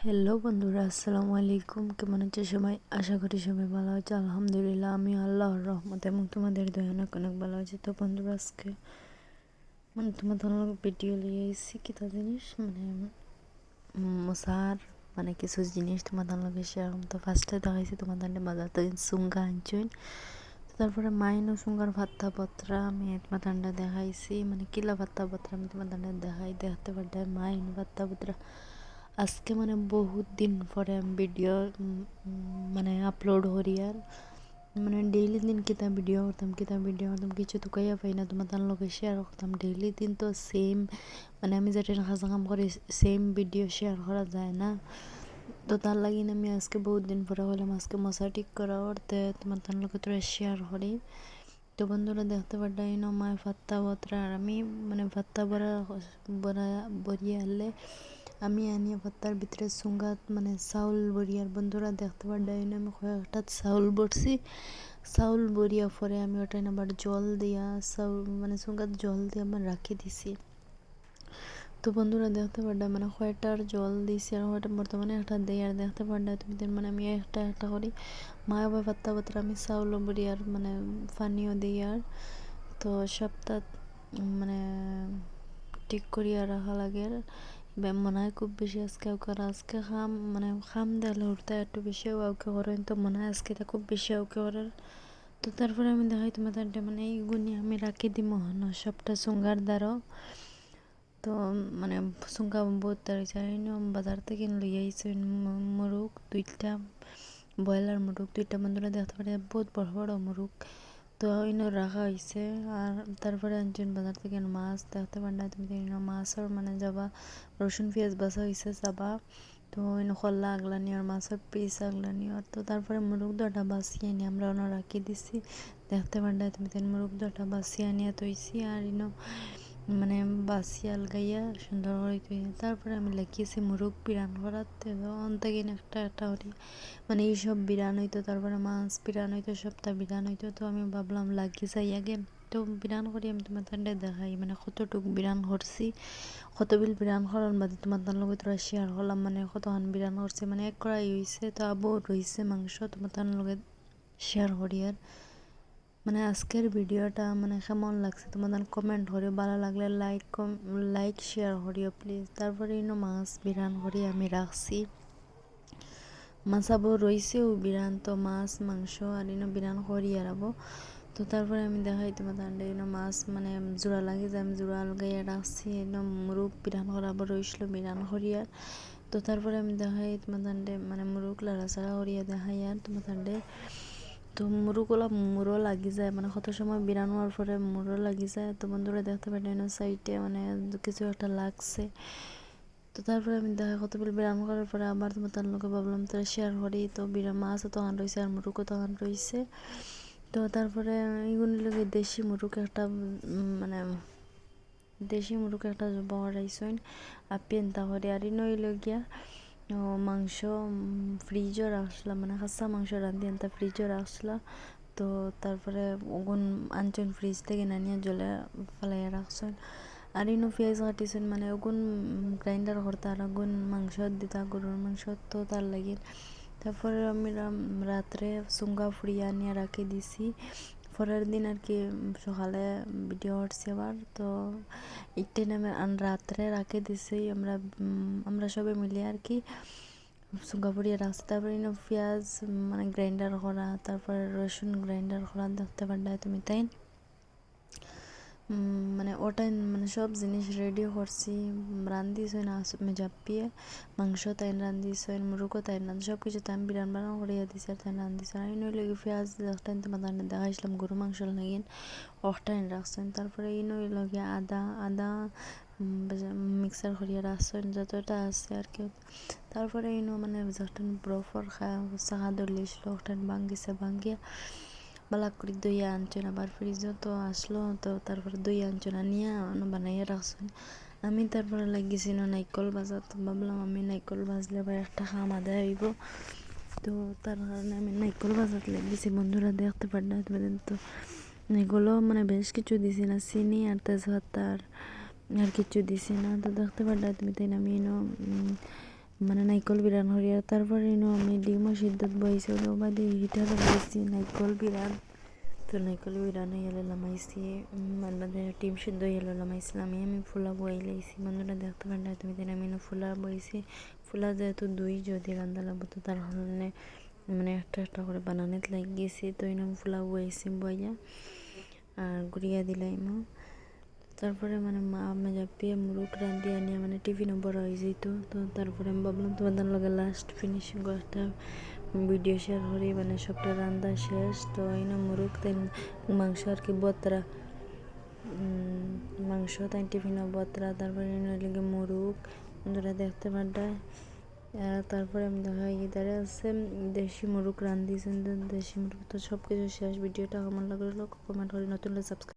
Hello বন্ধুরা, আসসালামু আলাইকুম। কেমন আছে সবাই? আশা করি সবাই ভালো আছে। আলহামদুলিল্লাহ, আমি আল্লাহর রহমতে এবং তোমাদের দয়া অনেক অনেক ভালো আছি। তো বন্ধুরা, আজকে তোমাদের ভিডিও নিয়ে এসেছি কিতা জিনিস মশার কিছু জিনিস তোমাদের লগে শেয়ার। তো ফার্স্টে দেখাইছি তোমাদের বাজার থেকে সুঙ্গা আনছুন। তারপরে মাইনও সুঙ্গার ভাত্তা পত্রা আমি তোমাদের দেখাইছি, কিলা ভাত্তা পত্রা আমি তোমাদের দেখতে পারলে মাইন ভাত্তা পত্রা। আজকে বহুত দিন পরে আমি ভিডিও আপলোড করি। আর ডেইলি দিন কিতা ভিডিও করতাম কিছু তো কইয়া পাই না, তোমার লগে শেয়ার করতাম ডেইলি দিন। তো সেম আমি যেটা খাসা কাম করি সেম ভিডিও শেয়ার করা যায় না। তো তার লাগি আমি আজকে বহুত দিন পরে হলাম আজকে মশা ঠিক করা করতে তোমার লগে তোরা শেয়ার করি। তো বন্ধুরা, দেখতে পারতাই না মায় ভাত্তা বত্রা। আর আমি ভাত্তা বরিয়ে আনলে আমি আনিয়া ভাত্তার ভিতরে সুঙ্গাত চাউল বরিয়ার। বন্ধুরা দেখতে পারতাই না আমি কয়েকটা চাউল বরছি। চাউল বরিয়া পরে আমি ওটা আবার জল দিয়া চাউল সুঙ্গাত জল দিয়ে আমার রাখি দিছি। তো বন্ধুরা দেখতে পারতাম কয়টার জল দিয়েছি আর কয়টা বর্তমানে একটা দেই। আর দেখতে পারতাম তুমি আমি একটা একটা করি মা আবার পাত্তা পাত্রা আমি চাউলও বড়ি আর পানিও দিই। আর তো সপ্তাহ ঠিক করিয়া রাখা লাগে। মনে হয় খুব বেশি আজকে আজকে খাম দেওয়ালে উঠতে একটু বেশি ওকে করেন। তো মনে হয় আজকে তা খুব বেশি ওকে করার। তো তারপরে আমি দেখাই তোমাদের এইগুনি আমি রাখি দিই মহান সবটা সুঙ্গার দ্বারাও। তো সুঙ্গা বহুত তাড়াইছে। বাজার থেকে লইয়া আইছে মুরগ দুইটা, ব্রয়লার মুরগ দুইটা। বন্ধুরা দেখতে পারে বহুত বড় বড় মুরগ। তো রাখা হয়েছে। আর তারপরে আনছেন বাজার থেকে মাছ। দেখতে পারে তুমি মাছর যাবা রসুন পেঁয়াজ বাসা হয়েছে যাবা। তো খল্লা আগলানি আর মাছের পিস আগলানি। আর তো তারপরে মুরগ দুটা বাছিয়ে আনি আমরা রাখি দিছি। দেখতে পারে তুমি মুরগ দুটা বাছিয়ে আনিয়া তৈছি। আর বাসি আলগাইয়া সুন্দর করে তুই। তারপরে আমি লাগিয়েছি মুরগ বিরান করাতে অন্তগিন একটা একটা করি এইসব বিরান হইতো। তারপরে মাছ বিরান হইতো, সপ্তাহ বিরান হইতো। তো আমি ভাবলাম লাগিয়ে যাই আগে। তো বিরান করি আমি তোমাদের দেখাই কতটুকু বিরান করছি, কত বিল বিরান করার বাদে তোমাদের লগে তোরা শেয়ার করলাম কতক্ষণ বিরান করছে এক কড়াই হয়েছে। তো আবু রয়েছে মাংস তোমাদের লগে শেয়ার করি। আর আজকের ভিডিওটা কেমন লাগছে তোমাদের কমেন্ট করিও, ভালো লাগলে লাইক শেয়ার করিও প্লিজ। তারপরে মাছ বিরান করি আমি রাখছি। মাছ আবো রয়েছেও বিরান। তো মাছ মাংস আর বিরান করি আর আবো। তো তারপরে আমি দেখাই তোমাদের মাছ জোড়া লাগে যে আমি জোড়া লাগাইয়া রাখছি। মুরগ বিরান করা আবার রইছিল বিরান করিয়ার। তো তারপরে আমি দেখাই তোমাদের মুরগ লাড়াচাড়া করিয়া দেখাই। আর তোমাদের তো মুড়ো লাগি যায় কত সময় বিরান হওয়ার পরে মুড়ো লাগি যায়। তো বন্ধুরা দেখতে পারেন সাইডে কিছু একটা লাগছে। তো তারপরে আমি দেখা কত বিরান করার পরে আবার তোমার লোকে ভাবলাম তারা শেয়ার করি। তো মাছও তখন রয়েছে আর মুরুগও তখন রয়েছে। তো তারপরে এইগুলি লোকে দেশি মুরুগ একটা দেশি মুরুগ একটা বড়াইছেন আর পেন্তা করে। আর লগিয়া মাংস ফ্রিজও রাখছিলাম কাঁচা মাংস রাঁধি আনতা ফ্রিজও রাখছিলাম। তো তারপরে ওগুন আনছেন ফ্রিজ থেকে নানিয়া জলে ফেলাইয়া রাখছেন। আর পেঁয়াজ কাটিছেন ওগুন গ্রাইন্ডার করতে আর ওগুন মাংস দিতা গরুর মাংস। তো তার লাগে তারপরে আমি রাত্রে সুঙ্গা ফুড়িয়ে আনিয়ে রাখি দিছি। পরের দিন আর কি সকালে ভিডিও করছি আবার। তো একটু রাত্রে রাখে দিছি আমরা সবাই মিলে আর কি সুঙ্গা ফুড়িয়ে রাখছি। তারপরে পেঁয়াজ গ্রাইন্ডার করা, তারপরে রসুন গ্রাইন্ডার করা দেখতে পারলে তুমি তাই ওটাই সব জিনিস রেডি করছি। রান্ধিছইন মেজাপিয়ে মাংস তাই রান্ধিছইন, মুরগও তাই রান্ধি, সব কিছু তাই বিরান বারান করিয়া দিছি। আর তাই রান্ধিছে আর লগে পেঁয়াজ একটাই তোমার দেখাইছিলাম গরু মাংস লাগিন অকটাইন রাখছেন। তারপরে লগে আদা মিক্সার করিয়া রাখছেন যতটা আছে আর কি। তারপরে যখন বরফর চাকা ধরলেছিল ওখান ভাঙ্গিয়া বালাক করে দইয়া আনছেন আবার ফ্রিজও তো আসলো। তো তারপরে দই আনছেন আনিয়া বানাইয়া রাখছেন। আমি তারপরে লাগিয়েছি নাইকল ভাজা। তো ভাবলাম আমি নাইকল ভাজলে আবার একটা খাম আদায় হইব। তো তার কারণে আমি নাইকল ভাজাতে লাগিয়েছি। বন্ধুরা দেখতে পারেন তো এগুলো বেশ কিছু দিছি না, চিনি আর তেজপাতা আর কিছু দিছি না। তো দেখতে পারলে তুমি তাই আমি মানে নাইকল বিরান হরিয়া তারপরে আমি ডিমও সিদ্ধত বইছি ওটা বাদে হিটারে বইছি নাইকল বিরান তো নাইকল বিরান হয়ে লামাইছি মানে ডিম সিদ্ধ হয়ে লামাইছিলাম আমি ফুলা বই লাইছি বন্ধুরা দেখতে পারেন তুমি তাই আমি ফুলা বইছি ফুলা যেহেতু দুই যদি রান্না লাগবো তো তার হলে মানে একটা একটা করে বানানিতে লাগিয়েছি তো আমি ফুলা বইছি বইয়া আর গুড়িয়া দিলাম তারপরে মানে মা মেজা পেয়ে মুরুখ রান্ধি আনিয়া মানে টিফিনও বড় হয়ে যেত তো তারপরে আমি ভাবলাম তোমাদের লগে লাস্ট ফিনিশিং একটা ভিডিও শেয়ার করি মানে সবটা রান্না শেষ তো এই না মুরুখ তাই মাংস আর কি বতরা মাংস তাই টিফিনও বতরা তারপরে লেগে মুরুখ বন্ধুরা দেখতে পারডায় তারপরে আমি দেখা ইদারে আছে দেশি মুরুখ রান্ধিছেন দেশি মুরুখ তো সব কিছু শেষ ভিডিওটা কেমন লাগলো কমেন্ট করে নতুন সাবস্ক্রাইব